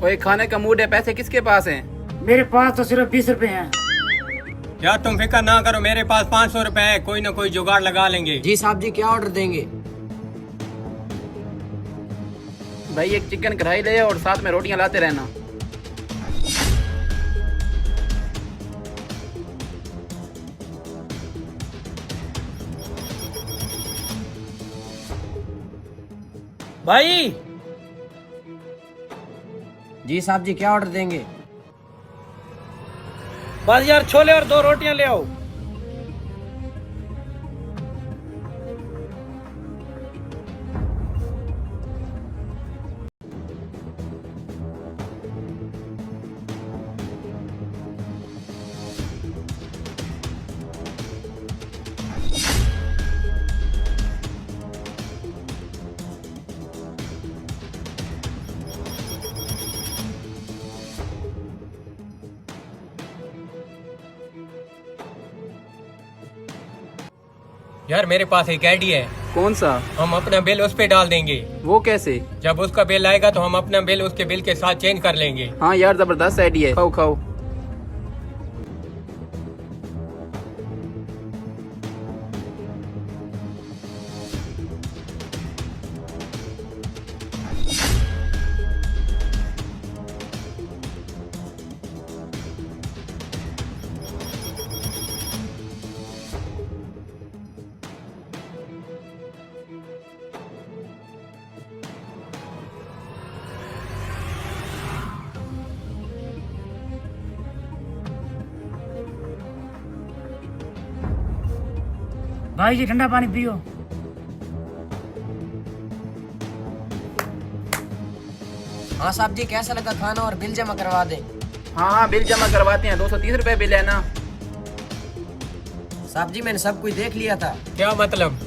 ओए खाने का मूड है, पैसे किसके पास हैं? मेरे पास तो सिर्फ 20 रुपए हैं। यार तुम फिक्र ना करो, मेरे पास 500 रुपए है, कोई ना कोई जुगाड़ लगा लेंगे। जी साहब जी, क्या ऑर्डर देंगे? भाई एक चिकन कढ़ाई ले और साथ में रोटियां लाते रहना। भाई जी साहब जी, क्या ऑर्डर देंगे? बस यार छोले और 2 रोटियां ले आओ। यार मेरे पास एक आइडिया है। कौन सा? हम अपना बिल उस पे डाल देंगे। वो कैसे? जब उसका बिल आएगा तो हम अपना बिल उसके बिल के साथ चेंज कर लेंगे। हाँ यार जबरदस्त आइडिया है, खाओ खाओ। भाई जी ठंडा पानी पियो। हाँ साहब जी, कैसा लगा खाना और बिल जमा करवा दें? हाँ हाँ बिल जमा करवाते हैं, 230 रुपए बिल है ना। साहब जी मैंने सब कुछ देख लिया था। क्या मतलब?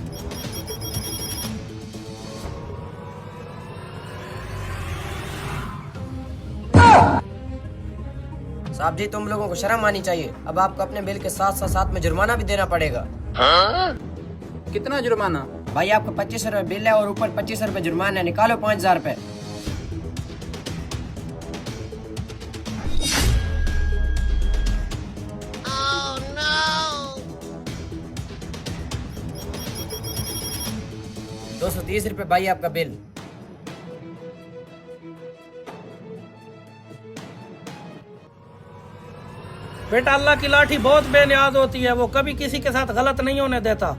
साहब जी तुम लोगों को शर्म आनी चाहिए। अब आपको अपने बिल के साथ साथ में जुर्माना भी देना पड़ेगा। कितना जुर्माना? भाई आपका 25 रुपए बिल है और ऊपर 25 रुपए जुर्माना है। निकालो 5000 रुपए। ₹230 भाई आपका बिल। बेटा अल्लाह की लाठी बहुत बेनियाज होती है, वो कभी किसी के साथ गलत नहीं होने देता।